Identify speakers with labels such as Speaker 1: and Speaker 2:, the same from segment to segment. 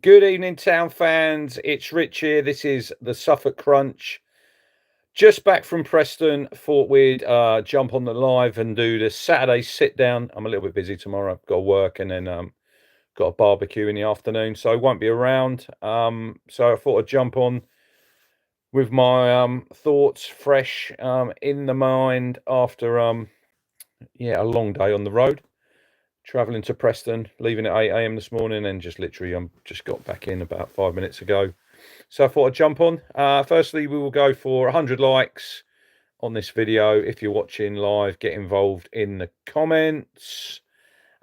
Speaker 1: Good evening, town fans. It's Rich here. This is the Suffolk Crunch. Just back from Preston. Thought we'd jump on the live and do the Saturday sit down. I'm a little bit busy tomorrow. I've got work and then got a barbecue in the afternoon, so I won't be around. So I thought I'd jump on with my thoughts fresh in the mind after a long day on the road. Traveling to Preston, leaving at 8 a.m. this morning, and just literally just got back in about 5 minutes ago. So I thought I'd jump on. Firstly, we will go for 100 likes on this video. If you're watching live, get involved in the comments,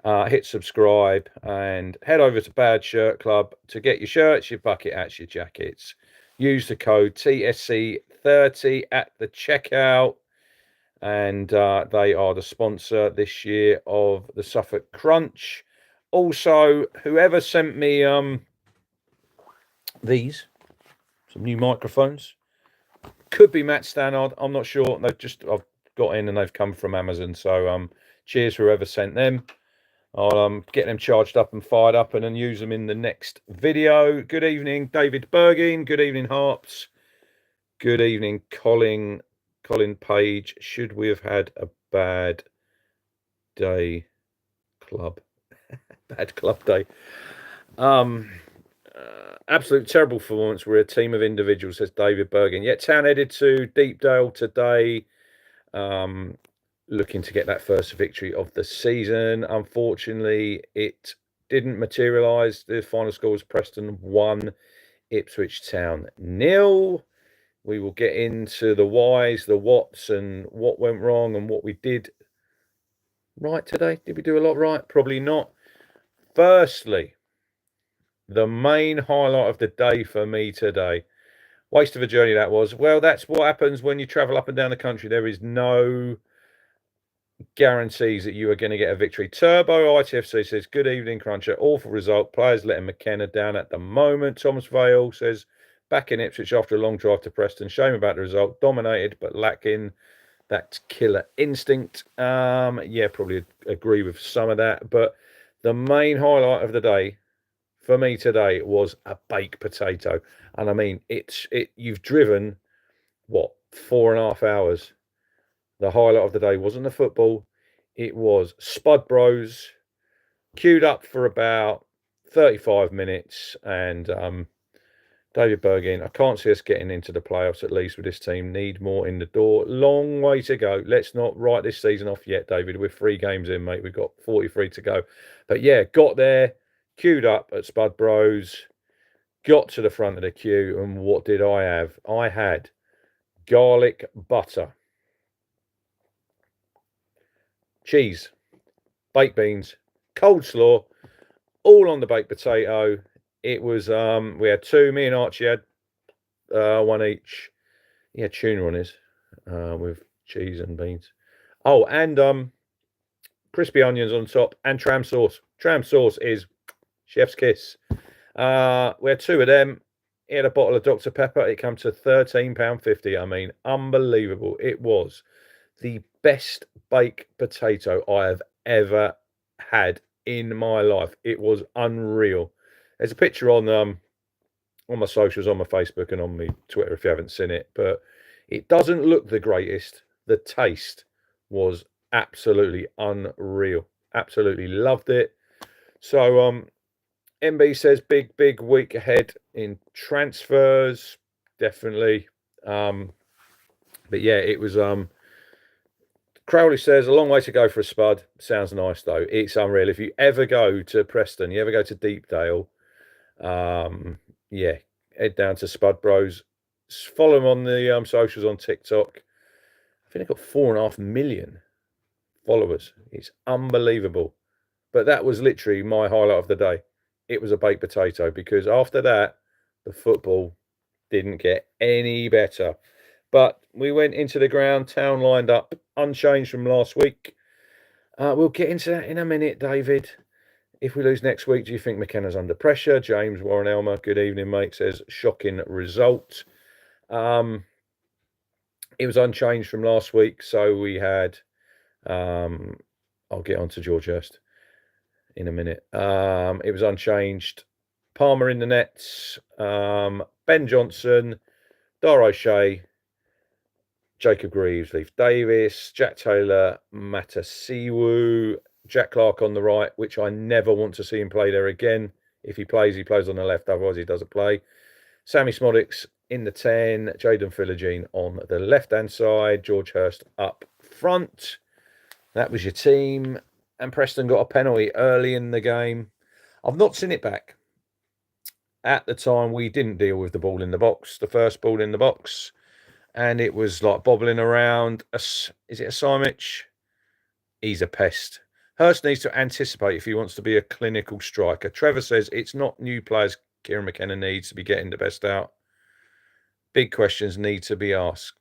Speaker 1: hit subscribe, and head over to Bad Shirt Club to get your shirts, your bucket hats, your jackets. Use the code TSC30 at the checkout, and they are the sponsor this year of the Suffolk Crunch. Also, whoever sent me these, some new microphones, could be Matt Stannard. I'm not sure. I've got in and they've come from Amazon. So cheers whoever sent them. I'll get them charged up and fired up and then use them in the next video. Good evening, David Bergin. Good evening, Harps. Good evening, Colin Page. Should we have had a bad day club? Bad club day. Absolute terrible performance. We're a team of individuals, says David Bergen. Yeah, Town headed to Deepdale today, looking to get that first victory of the season. Unfortunately, it didn't materialise. The final score was Preston 1, Ipswich Town 0. We will get into the whys, the whats, and what went wrong and what we did right today. Did we do a lot right? Probably not. Firstly, the main highlight of the day for me today. Waste of a journey that was. Well, that's what happens when you travel up and down the country. There is no guarantees that you are going to get a victory. Turbo ITFC says, good evening, Cruncher. Awful result. Players letting McKenna down at the moment. Thomas Vale says, back in Ipswich after a long drive to Preston. Shame about the result. Dominated, but lacking that killer instinct. Yeah, probably agree with some of that. But the main highlight of the day for me today was a baked potato. And I mean, you've driven, what, 4.5 hours. The highlight of the day wasn't the football. It was Spud Bros, queued up for about 35 minutes. And David Bergin, I can't see us getting into the playoffs, at least with this team. Need more in the door. Long way to go. Let's not write this season off yet, David. We're 3 games in, mate. We've got 43 to go. But yeah, got there, queued up at Spud Bros, got to the front of the queue, and what did I have? I had garlic butter, cheese, baked beans, coleslaw, all on the baked potato. It was, we had 2, me and Archie had 1 each. He had tuna on his, with cheese and beans. Oh, and crispy onions on top and tram sauce. Tram sauce is chef's kiss. We had 2 of them. He had a bottle of Dr. Pepper. It came to £13.50. I mean, unbelievable. It was the best baked potato I have ever had in my life. It was unreal. There's a picture on my socials, on my Facebook and on my Twitter if you haven't seen it, but it doesn't look the greatest. The taste was absolutely unreal. Absolutely loved it. So MB says big week ahead in transfers, definitely. But yeah, it was Crowley says a long way to go for a Spud. Sounds nice though. It's unreal. If you ever go to Preston, you ever go to Deepdale, yeah, head down to Spud Bros. Follow them on the socials on TikTok. I think they've got 4.5 million followers. It's unbelievable. But that was literally my highlight of the day. It was a baked potato, because after that, the football didn't get any better. But we went into the ground, Town lined up, unchanged from last week. We'll get into that in a minute, David. If we lose next week, do you think McKenna's under pressure? James Warren Elmer, good evening, mate, says shocking result. It was unchanged from last week, so we had, I'll get on to George Hurst in a minute. It was unchanged. Palmer in the nets. Ben Johnson, Dar O'Shea, Jacob Greaves, Leif Davis, Jack Taylor, Matasiwu, Jack Clark on the right, which I never want to see him play there again. If he plays on the left. Otherwise, he doesn't play. Sammy Smodics in the 10. Jaden Philogene on the left-hand side. George Hurst up front. That was your team. And Preston got a penalty early in the game. I've not seen it back. At the time, we didn't deal with the ball in the box, the first ball in the box. And it was like bobbling around. Is it a Simic? He's a pest. Hurst needs to anticipate if he wants to be a clinical striker. Trevor says it's not new players Kieran McKenna needs to be getting the best out. Big questions need to be asked.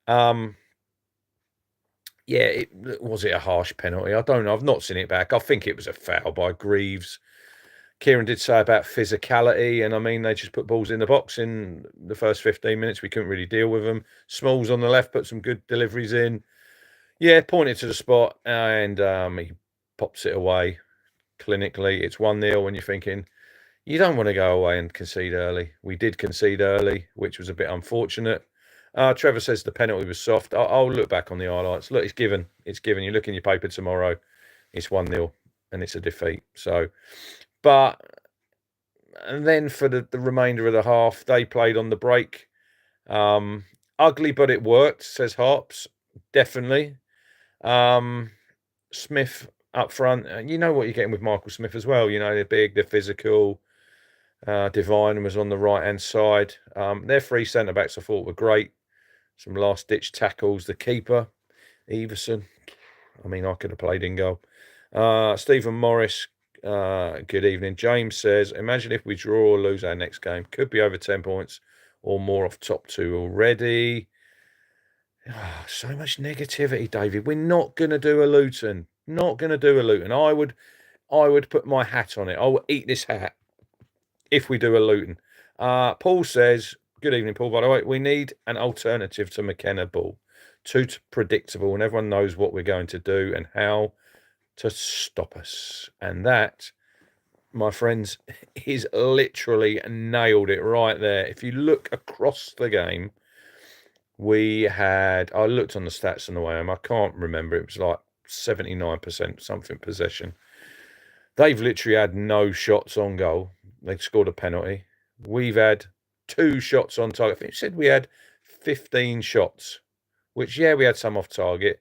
Speaker 1: Yeah, was it a harsh penalty? I don't know. I've not seen it back. I think it was a foul by Greaves. Kieran did say about physicality, and I mean, they just put balls in the box in the first 15 minutes. We couldn't really deal with them. Smalls on the left put some good deliveries in. Yeah, pointed to the spot, and he pops it away clinically. It's 1-0, and you're thinking, you don't want to go away and concede early. We did concede early, which was a bit unfortunate. Trevor says the penalty was soft. I'll look back on the highlights. Look, it's given. It's given. You look in your paper tomorrow, it's 1-0, and it's a defeat. So, and then for the remainder of the half, they played on the break. Ugly, but it worked, says Harps. Definitely. Smith up front. You know what you're getting with Michael Smith as well. You know, they're big, they're physical. Devine was on the right-hand side. Their three centre-backs I thought were great. Some last-ditch tackles. The keeper, Everson. I mean, I could have played in goal. Stephen Morris, good evening. James says, imagine if we draw or lose our next game. Could be over 10 points or more off top two already. Oh, so much negativity, David. We're not going to do a Luton. Not going to do a Luton. I would put my hat on it. I will eat this hat if we do a Luton. Paul says, good evening, Paul, by the way. We need an alternative to McKenna Ball. Too predictable, and everyone knows what we're going to do and how to stop us. And that, my friends, is literally nailed it right there. If you look across the game, I looked on the stats on the way home. I can't remember. It was like 79% something possession. They've literally had no shots on goal. They scored a penalty. We've had 2 shots on target. I think it said we had 15 shots, which, yeah, we had some off target.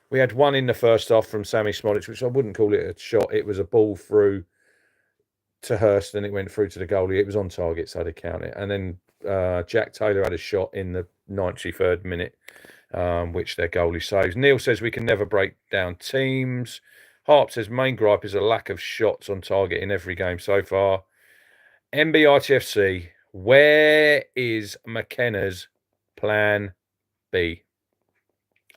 Speaker 1: We had one in the first half from Sammy Smodic, which I wouldn't call it a shot. It was a ball through to Hurst, and it went through to the goalie. It was on target, so they count it. And then Jack Taylor had a shot in the 93rd minute, which their goalie saves. Neil says we can never break down teams. Harp says main gripe is a lack of shots on target in every game so far. MBRTFC, where is McKenna's plan B?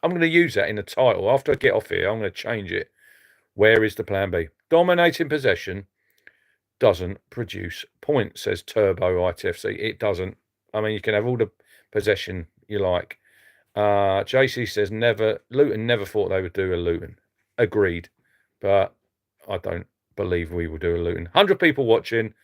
Speaker 1: I'm going to use that in the title. After I get off here, I'm going to change it. Where is the plan B? Dominating possession doesn't produce points, says Turbo ITFC. It doesn't. I mean, you can have all the possession you like. JC says Luton never thought they would do a Luton. Agreed. But I don't believe we will do a Luton. 100 people watching,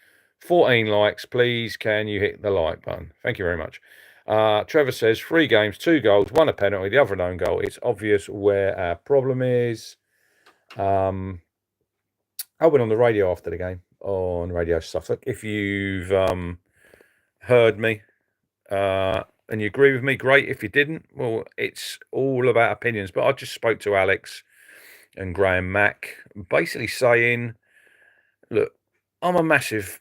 Speaker 1: 14 likes. Please, can you hit the like button? Thank you very much. Trevor says 3 games, 2 goals, 1 a penalty, the other an own goal. It's obvious where our problem is. I went on the radio after the game on Radio Suffolk. If you've heard me and you agree with me, great. If you didn't, well, it's all about opinions. But I just spoke to Alex and Graham Mack, basically saying, look, I'm a massive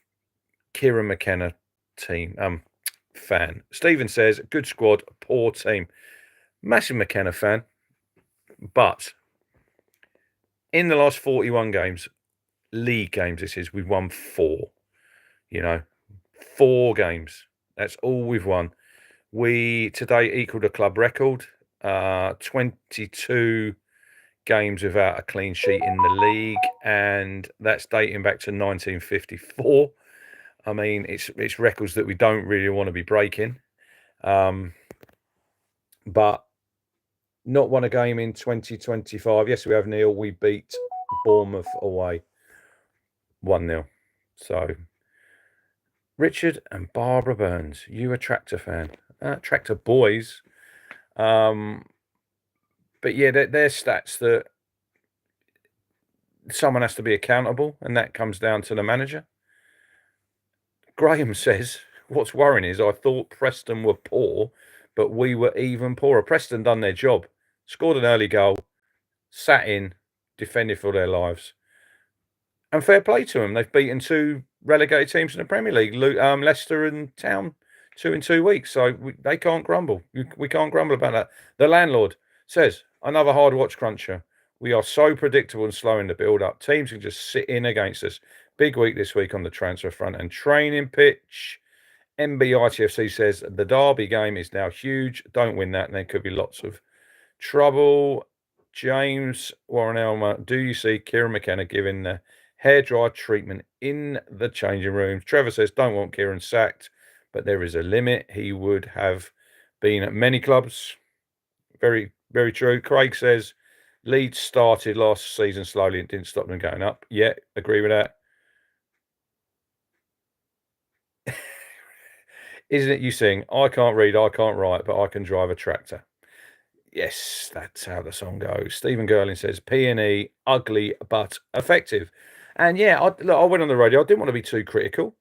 Speaker 1: Kieran McKenna fan. Stephen says, good squad, poor team. Massive McKenna fan. But in the last 41 games, league games this is, we've won 4. 4 games. That's all we've won. We today equaled a club record. 22 games without a clean sheet in the league, and that's dating back to 1954. I mean, it's records that we don't really want to be breaking. But not won a game in 2025. Yes, we have, Neil. We beat Bournemouth away 1-0. So Richard and Barbara Burns, you a tractor fan? Tractor boys. But yeah, they're stats that someone has to be accountable, and that comes down to the manager. Graham says, what's worrying is I thought Preston were poor, but we were even poorer. Preston done their job, scored an early goal, sat in, defended for their lives. And fair play to them. They've beaten two relegated teams in the Premier League, Leicester and Town, 2 in 2 weeks. So they can't grumble. We can't grumble about that. The landlord says, another hard watch cruncher. We are so predictable and slow in the build up. Teams can just sit in against us. Big week this week on the transfer front and training pitch. MBITFC says the Derby game is now huge. Don't win that, and there could be lots of trouble. James Warren Elmer, do you see Kieran McKenna giving the hairdryer treatment in the changing rooms? Trevor says, don't want Kieran sacked, but there is a limit. He would have been at many clubs. Very, very true. Craig says, Leeds started last season slowly and didn't stop them going up. Yeah, agree with that. Isn't it you sing, I can't read, I can't write, but I can drive a tractor? Yes, that's how the song goes. Stephen Gerling says, P&E, ugly but effective. And yeah, I went on the radio. I didn't want to be too critical.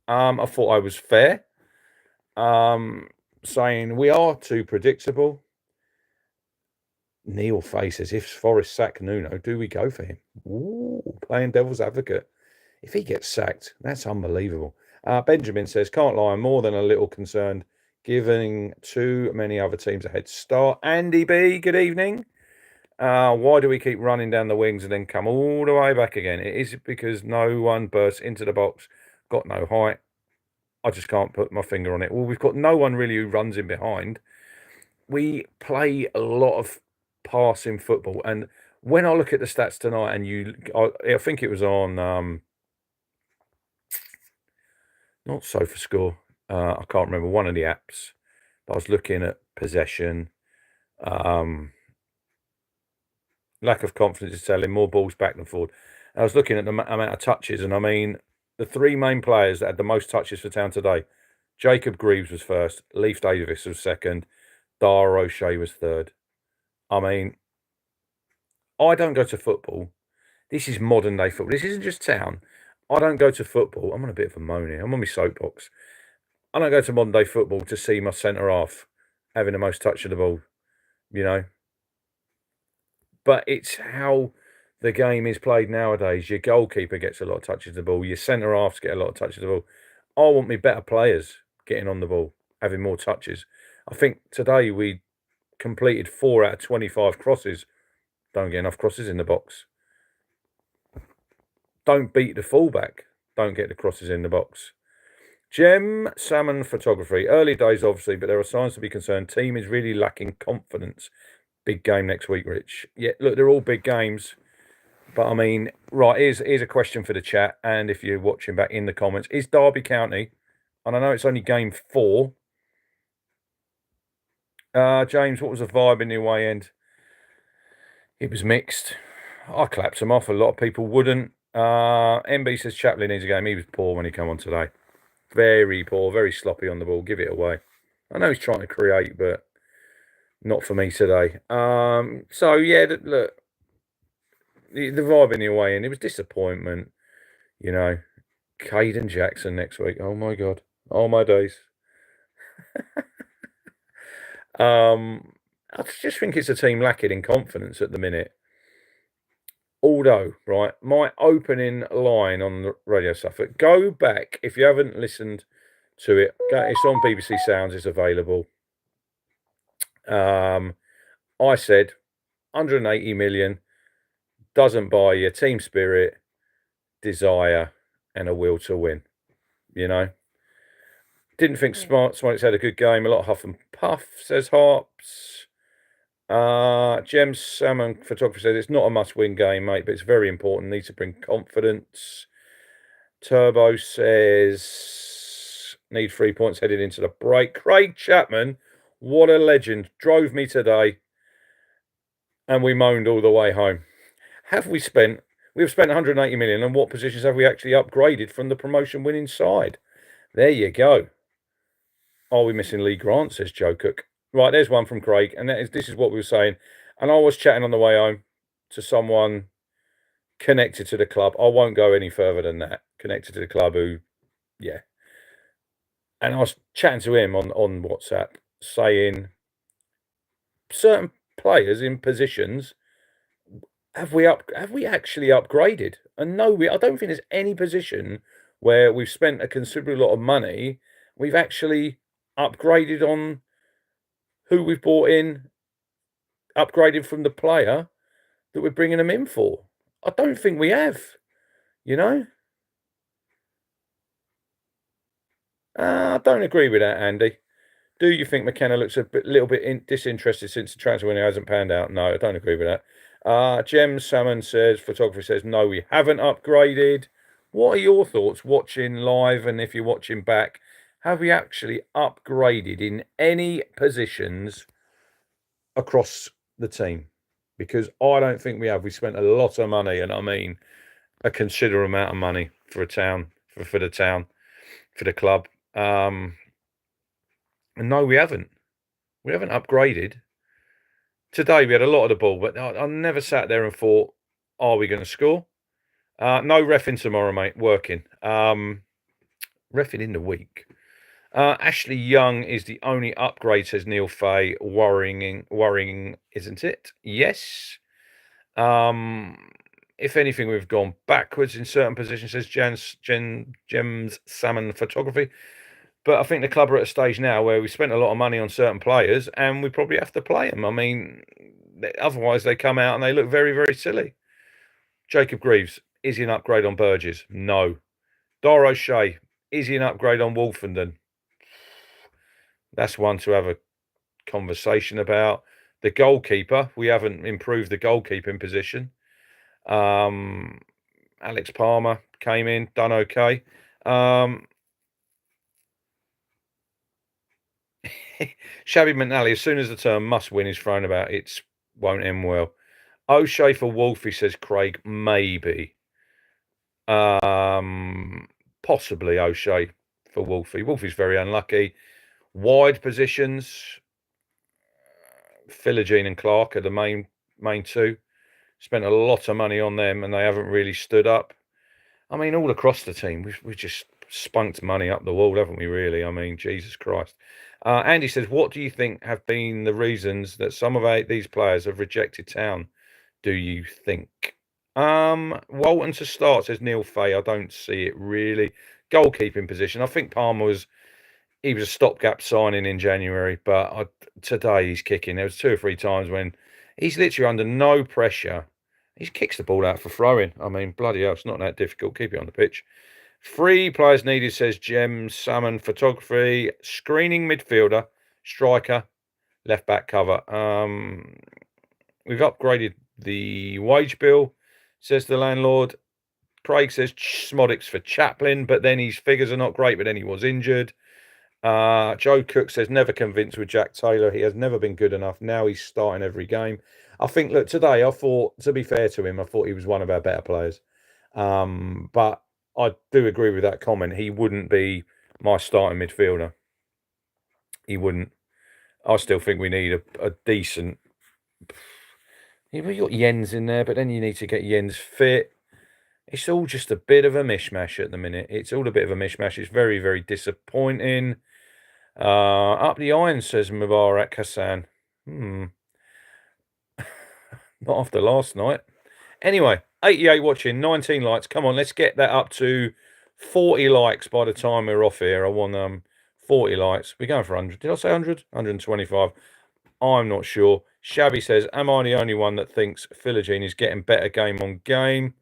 Speaker 1: I thought I was fair. Saying we are too predictable. Neil faces, if Forest sack Nuno, do we go for him? Ooh, playing devil's advocate. If he gets sacked, that's unbelievable. Benjamin says, can't lie, I'm more than a little concerned, giving too many other teams a head start. Andy B, good evening. Why do we keep running down the wings and then come all the way back again? Is it because no one bursts into the box, got no height? I just can't put my finger on it. Well, we've got no one really who runs in behind. We play a lot of passing football, and when I look at the stats tonight, and I think it was on not SofaScore. I can't remember one of the apps. But I was looking at possession. Lack of confidence is telling, more balls back than forward. I was looking at the amount of touches, and I mean, the three main players that had the most touches for Town today, Jacob Greaves was first, Leif Davis was second, Dara O'Shea was third. I mean, I don't go to football. This is modern day football. This isn't just Town. I don't go to football. I'm on a bit of a moan here. I'm on my soapbox. I don't go to modern day football to see my centre half having the most touch of the ball, you know. But it's how the game is played nowadays. Your goalkeeper gets a lot of touches of the ball. Your centre halves get a lot of touches of the ball. I want me better players getting on the ball, having more touches. I think today we completed 4 out of 25 crosses. Don't get enough crosses in the box. Don't beat the fullback. Don't get the crosses in the box. Gem Salmon Photography. Early days, obviously, but there are signs to be concerned. Team is really lacking confidence. Big game next week, Rich. Yeah, look, they're all big games. But, I mean, right, here's a question for the chat. And if you're watching back in the comments, is Derby County, and I know it's only game 4. James, what was the vibe in the away end? It was mixed. I clapped them off. A lot of people wouldn't. MB says Chaplin needs a game. He was poor when he came on today. Very poor, very sloppy on the ball. Give it away. I know he's trying to create, but not for me today. So yeah, look, the vibe in the away end, it was disappointment. You know, Caden Jackson next week. Oh my god, oh my days. I just think it's a team lacking in confidence at the minute. Although, right, my opening line on the Radio Suffolk, go back if you haven't listened to it. It's on BBC Sounds. It's available. I said 180 million doesn't buy you team spirit, desire, and a will to win. You know, didn't think Smart's had a good game. A lot of huff and puff, says Harps. Gem Salmon Photography says it's not a must-win game, mate, but it's very important. Need to bring confidence. Turbo says need 3 points headed into the break. Craig Chapman, what a legend, drove me today, and we moaned all the way home. We've spent 180 million, and what positions have we actually upgraded from the promotion winning side? There you go. Are we missing Lee Grant, says Joe Cook. Right, there's one from Craig, and this is what we were saying. And I was chatting on the way home to someone connected to the club. I won't go any further than that. Connected to the club who, yeah. And I was chatting to him on WhatsApp saying certain players in positions, have we actually upgraded? And no, I don't think there's any position where we've spent a considerable lot of money. We've actually upgraded on who we've bought in, upgraded from the player that we're bringing them in for. I don't think we have, you know? I don't agree with that, Andy. Do you think McKenna looks little bit disinterested since the transfer window hasn't panned out? No, I don't agree with that. Jem Salmon says, photography says, no, we haven't upgraded. What are your thoughts watching live, and if you're watching back, have we actually upgraded in any positions across the team? Because I don't think we have. We spent a lot of money, and I mean a considerable amount of money for a town, for the town, for the club. And no, we haven't. We haven't upgraded. Today we had a lot of the ball, but I never sat there and thought, are we going to score? No reffing tomorrow, mate. Working. Reffing in the week. Ashley Young is the only upgrade, says Neil Fay. Worrying, isn't it? Yes. If anything, we've gone backwards in certain positions, says Gems Salmon Photography. But I think the club are at a stage now where we spent a lot of money on certain players and we probably have to play them. I mean, otherwise they come out and they look very, very silly. Jacob Greaves, is he an upgrade on Burgess? No. Dar O'Shea, is he an upgrade on Wolfenden? That's one to have a conversation about. The goalkeeper, we haven't improved the goalkeeping position. Alex Palmer came in, done okay. Shabby McNally, as soon as the term must win is thrown about, it won't end well. O'Shea for Wolfie, says Craig, maybe. Possibly O'Shea for Wolfie. Wolfie's very unlucky. Wide positions, Philogene and Clark are the main two. Spent a lot of money on them and they haven't really stood up. I mean, all across the team, we've just spunked money up the wall, haven't we, really? I mean, Jesus Christ. Andy says, what do you think have been the reasons that some of these players have rejected town, do you think? Walton to start, says Neil Fay. I don't see it, really. Goalkeeping position. I think Palmer was a stopgap signing in January, but today he's kicking. There was 2 or 3 times when he's literally under no pressure. He kicks the ball out for throwing. I mean, bloody hell, it's not that difficult. Keep it on the pitch. 3 players needed, says Gem Salmon Photography. Screening midfielder, striker, left back cover. We've upgraded the wage bill, says the landlord. Craig says Smodics for Chaplin, but then his figures are not great, but then he was injured. Joe Cook says, never convinced with Jack Taylor. He has never been good enough. Now he's starting every game. I think, look, today I thought, to be fair to him, I thought he was one of our better players. But I do agree with that comment. He wouldn't be my starting midfielder. He wouldn't. I still think we need a decent... You've got Jens in there, but then you need to get Jens fit. It's all just a bit of a mishmash at the minute. It's all a bit of a mishmash. It's very, very disappointing. Up the iron, says Mubarak Hassan. Not after last night. Anyway, 88 watching, 19 likes. Come on, let's get that up to 40 likes by the time we're off here. I want 40 likes. We're going for 100. Did I say 100? 125. I'm not sure. Shabby says, am I the only one that thinks Philogene is getting better game on game?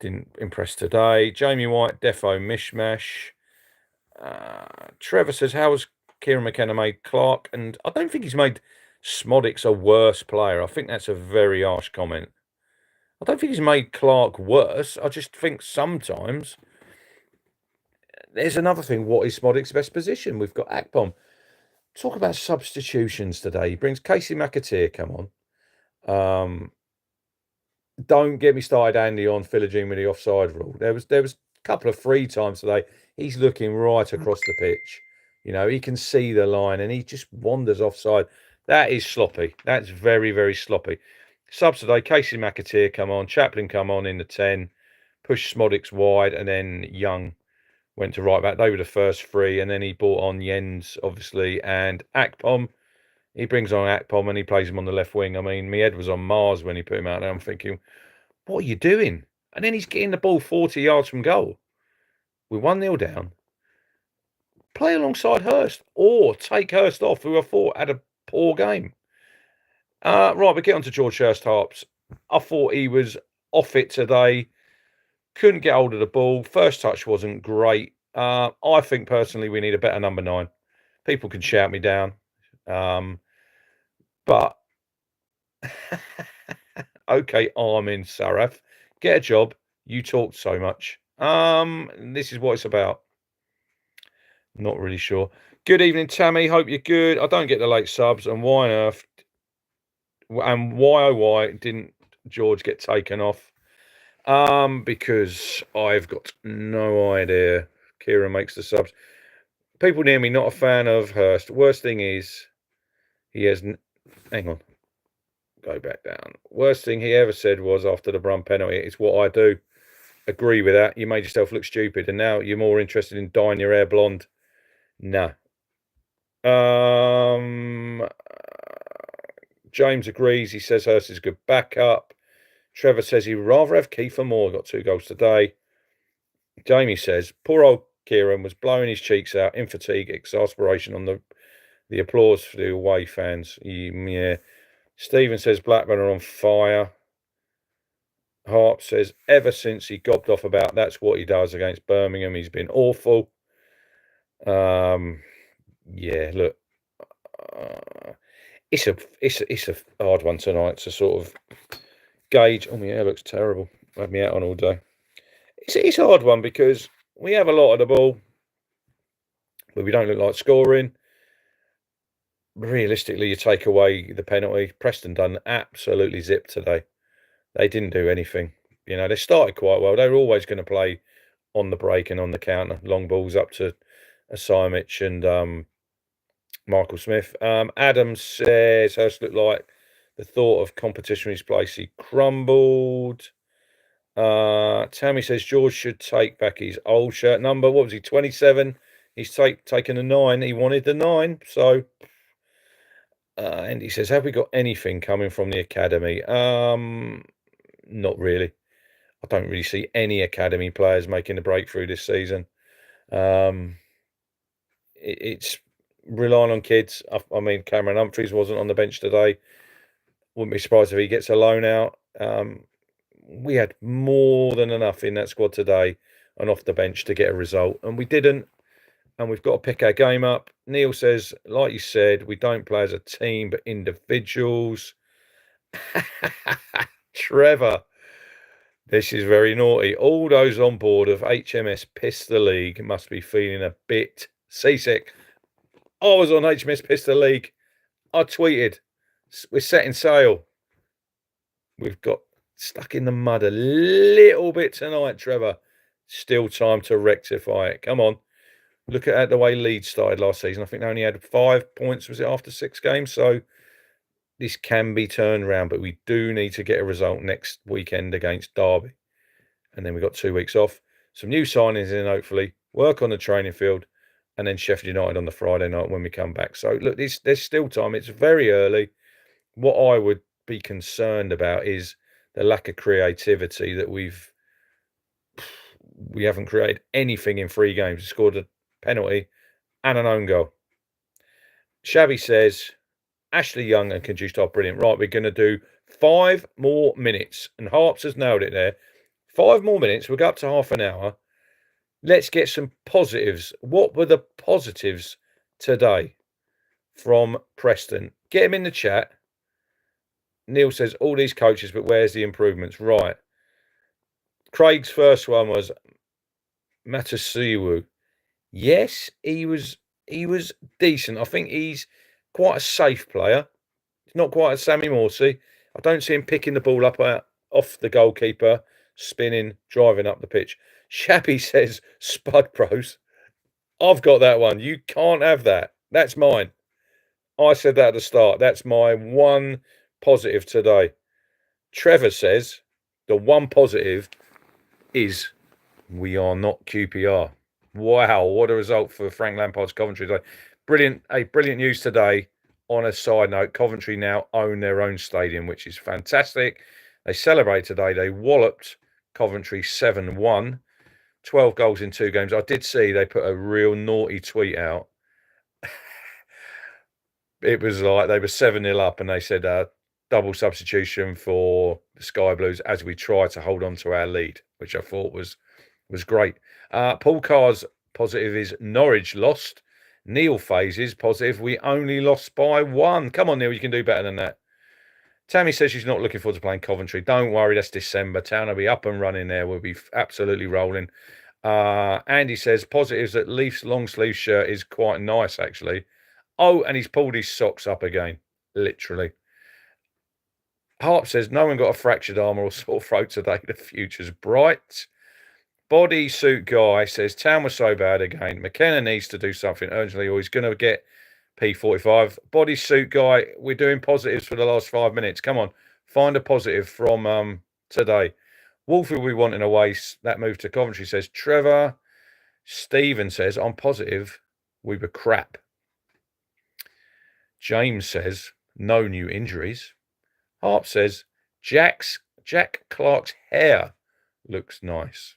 Speaker 1: Didn't impress today. Jamie White, Defo Mishmash. Trevor says, how has Kieran McKenna made Clark? And I don't think he's made Smodics a worse player. I think that's a very harsh comment. I don't think he's made Clark worse. I just think sometimes there's another thing. What is Smodics' best position? We've got Akpom. Talk about substitutions today. He brings Casey McAteer. Come on. Don't get me started, Andy, on Philogene with the offside rule. There was couple of free times today. He's looking right across the pitch. You know, he can see the line and he just wanders offside. That is sloppy. That's very, very sloppy. Subs today, Casey McAteer come on, Chaplin come on in the 10, pushed Smodics wide, and then Young went to right back. They were the first three, and then he brought on Jens, obviously, and Akpom. He brings on Akpom and he plays him on the left wing. I mean, my head was on Mars when he put him out there. I'm thinking, what are you doing? And then he's getting the ball 40 yards from goal. We're 1-0 down. Play alongside Hurst or take Hurst off, who I thought had a poor game. Right, we get on to George Hurst-Harps. I thought he was off it today. Couldn't get hold of the ball. First touch wasn't great. I think personally we need a better number 9. People can shout me down. But okay, Armin Saraf, get a job. You talk so much. This is what it's about. Not really sure. Good evening, Tammy. Hope you're good. I don't get the late subs, and why on earth and why oh why didn't George get taken off? Because I've got no idea. Kieran makes the subs. People near me not a fan of Hurst. Worst thing is he has. Hang on. Go back down. Worst thing he ever said was after the Brum penalty, it's what I do. Agree with that. You made yourself look stupid, and now you're more interested in dyeing your hair blonde. No. James agrees. He says Hurst is a good backup. Trevor says he'd rather have Kiefer Moore. Got 2 goals today. Jamie says poor old Kieran was blowing his cheeks out in fatigue, exasperation on the applause for the away fans. Yeah. Stephen says Blackburn are on fire. Harp says ever since he gobbed off about that's what he does against Birmingham, he's been awful. Yeah, look, it's a hard one tonight to sort of gauge. Oh, my hair looks terrible. I've had me out on all day. It's a hard one because we have a lot of the ball, but we don't look like scoring. Realistically, you take away the penalty. Preston done absolutely zipped today. They didn't do anything. You know, they started quite well. They were always going to play on the break and on the counter. Long balls up to Asimic and Michael Smith. Adams says Hurst looked like the thought of competition in his place. He crumbled. Tammy says George should take back his old shirt number. What was he, 27? He's taken a 9. He wanted the 9. So, and he says, have we got anything coming from the academy? Not really. I don't really see any academy players making a breakthrough this season. It's relying on kids. I mean, Cameron Humphreys wasn't on the bench today. Wouldn't be surprised if he gets a loan out. We had more than enough in that squad today and off the bench to get a result, and we didn't. And we've got to pick our game up. Neil says, like you said, we don't play as a team, but individuals. Trevor, this is very naughty. All those on board of HMS Piss the League must be feeling a bit seasick. I was on HMS Piss the League. I tweeted, we're setting sail. We've got stuck in the mud a little bit tonight, Trevor. Still time to rectify it. Come on. Look at the way Leeds started last season. I think they only had 5 points, was it, after 6 games? So this can be turned around, but we do need to get a result next weekend against Derby. And then we've got 2 weeks off. Some new signings in, hopefully. Work on the training field. And then Sheffield United on the Friday night when we come back. So, look, there's still time. It's very early. What I would be concerned about is the lack of creativity that we haven't created anything in 3 games. We scored a penalty and an own goal. Shabby says, Ashley Young and Conduced are brilliant. Right, we're going to do 5 more minutes. And Harps has nailed it there. 5 more minutes. We'll go up to half an hour. Let's get some positives. What were the positives today from Preston? Get them in the chat. Neil says, all these coaches, but where's the improvements? Right. Craig's first one was Matasiwu. Yes, he was decent. I think he's quite a safe player. He's not quite a Sammy Morsey. I don't see him picking the ball up off the goalkeeper, spinning, driving up the pitch. Shabby says, Spud Bros. I've got that one. You can't have that. That's mine. I said that at the start. That's my one positive today. Trevor says, the one positive is we are not QPR. Wow, what a result for Frank Lampard's Coventry today. Brilliant, brilliant news today. On a side note, Coventry now own their own stadium, which is fantastic. They celebrate today. They walloped Coventry 7-1, 12 goals in 2 games. I did see they put a real naughty tweet out. It was like they were 7-0 up and they said double substitution for the Sky Blues as we try to hold on to our lead, which I thought was great. Paul Carr's positive is Norwich lost. Neil Phases positive, we only lost by 1. Come on, Neil, you can do better than that. Tammy says she's not looking forward to playing Coventry. Don't worry, that's December. Town will be up and running there. We'll be absolutely rolling. Andy says positives that Leaf's long sleeve shirt is quite nice, actually. Oh, and he's pulled his socks up again, literally. Harp says no one got a fractured arm or sore throat today. The future's bright. Bodysuit guy says Town was so bad again. McKenna needs to do something urgently or he's going to get P45. Bodysuit guy, we're doing positives for the last 5 minutes. Come on, find a positive from today. Wolfie will be wanting away. That move to Coventry, says Trevor. Stephen says, I'm positive we were crap. James says, no new injuries. Harp says, Jack Clark's hair looks nice.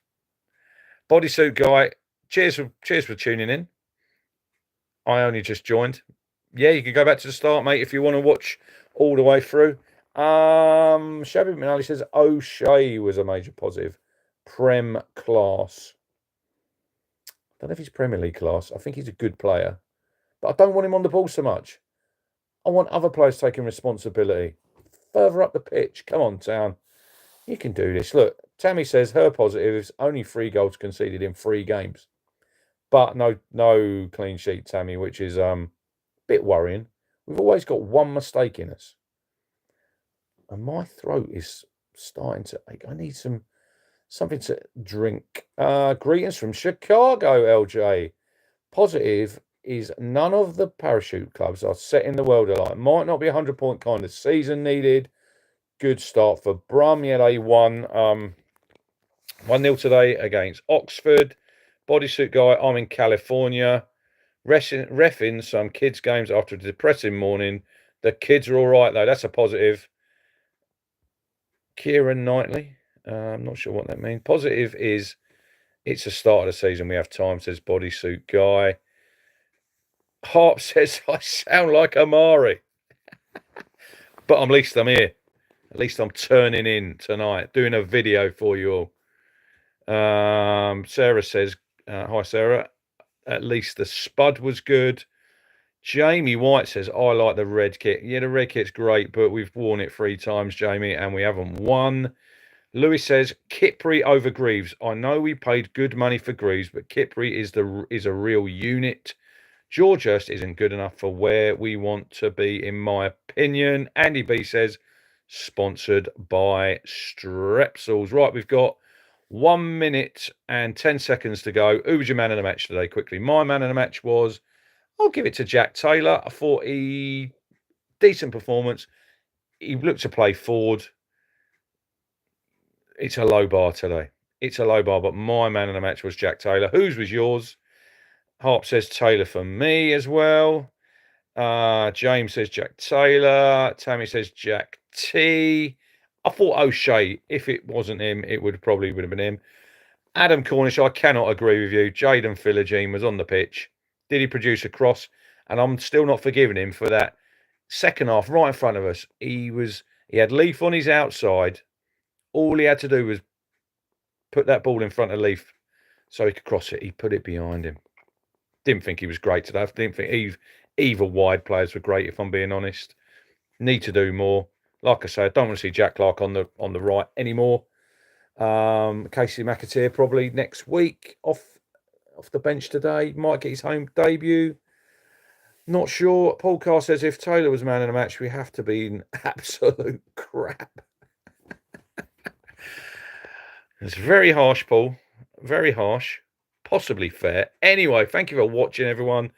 Speaker 1: Bodysuit guy, cheers for tuning in. I only just joined. Yeah, you can go back to the start, mate, if you want to watch all the way through. Shabby McNally says O'Shea was a major positive. Prem class. I don't know if he's Premier League class. I think he's a good player. But I don't want him on the ball so much. I want other players taking responsibility. Further up the pitch. Come on, Town. You can do this. Look, Tammy says her positive is only 3 goals conceded in 3 games. But no clean sheet, Tammy, which is a bit worrying. We've always got one mistake in us. And my throat is starting to ache. I need something to drink. Greetings from Chicago, LJ. Positive is none of the parachute clubs are setting the world alight. Might not be 100-point kind of season needed. Good start for Brum. Yeah, they won 1-0 today against Oxford. Bodysuit guy, I'm in California. Reffing some kids' games after a depressing morning. The kids are all right, though. That's a positive. Kieran Knightley. I'm not sure what that means. Positive is it's the start of the season. We have time, says Bodysuit guy. Harp says I sound like Amari. But at least I'm here. At least I'm turning in tonight, doing a video for you all. Sarah says, hi, Sarah. At least the Spud was good. Jamie White says, I like the red kit. Yeah, the red kit's great, but we've worn it 3 times, Jamie, and we haven't won. Lewis says, Kipri over Greaves. I know we paid good money for Greaves, but Kipri is a real unit. Georgehurst isn't good enough for where we want to be, in my opinion. Andy B says, sponsored by Strepsils. Right, we've got 1 minute and 10 seconds to go. Who was your man of the match today? Quickly, my man of the match was, I'll give it to Jack Taylor. I thought decent performance. He looked to play forward. It's a low bar today. It's a low bar, but my man of the match was Jack Taylor. Whose was yours? Harp says Taylor for me as well. James says Jack Taylor. Tammy says Jack T. I thought O'Shea, if it wasn't him, it would have been him. Adam Cornish, I cannot agree with you. Jaden Philogene was on the pitch. Did he produce a cross? And I'm still not forgiving him for that second half right in front of us. He had Leaf on his outside. All he had to do was put that ball in front of Leaf so he could cross it. He put it behind him. Didn't think he was great today. Didn't think either wide players were great, if I'm being honest. Need to do more. Like I say, I don't want to see Jack Clark on the right anymore. Casey McAteer probably next week off the bench today. Might get his home debut. Not sure. Paul Carr says if Taylor was man of the match, we have to be in absolute crap. It's very harsh, Paul. very harsh, possibly fair. Anyway, thank you for watching, everyone.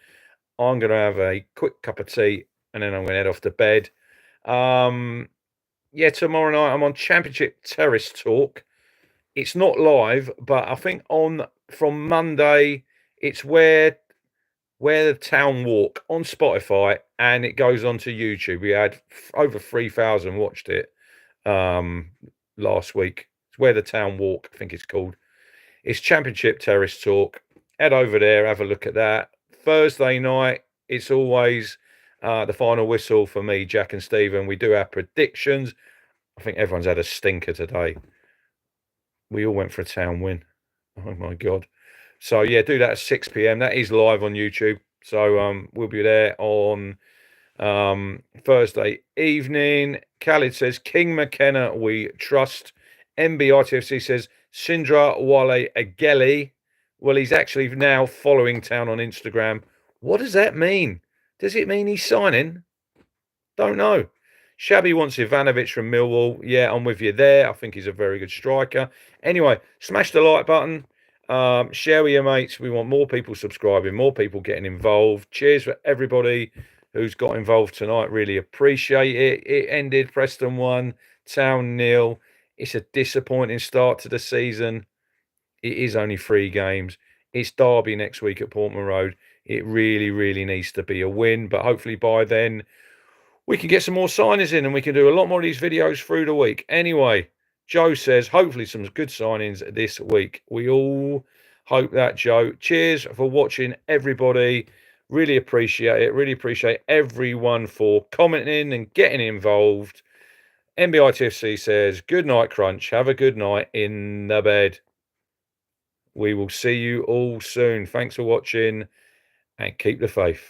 Speaker 1: I'm going to have a quick cup of tea and then I'm going to head off to bed. Yeah, tomorrow night I'm on Championship Terrace Talk. It's not live, but I think from Monday it's where the Town Walk on Spotify, and it goes on to YouTube. We had over 3,000 watched it last week. It's Where the Town Walk, I think it's called. It's Championship Terrace Talk. Head over there, have a look at that. Thursday night, it's always the final whistle for me, Jack and Stephen. We do our predictions. I think everyone's had a stinker today. We all went for a Town win. Oh my God. So yeah, do that at 6 p.m. That is live on YouTube. So we'll be there on Thursday evening. Khalid says King McKenna we trust. MBITFC says Sindra Wale Ageli. Well, he's actually now following Town on Instagram. What does that mean? Does it mean he's signing? Don't know. Shabby wants Ivanovic from Millwall. Yeah, I'm with you there. I think he's a very good striker. Anyway, smash the like button. Share with your mates. We want more people subscribing, more people getting involved. Cheers for everybody who's got involved tonight. Really appreciate it. It ended Preston 1, Town 0. It's a disappointing start to the season. It is only 3 games. It's Derby next week at Portman Road. It really, really needs to be a win. But hopefully by then we can get some more signings in and we can do a lot more of these videos through the week. Anyway, Joe says, hopefully some good signings this week. We all hope that, Joe. Cheers for watching, everybody. Really appreciate it. Really appreciate everyone for commenting and getting involved. NBITFC says, good night, Crunch. Have a good night in the bed. We will see you all soon. Thanks for watching and keep the faith.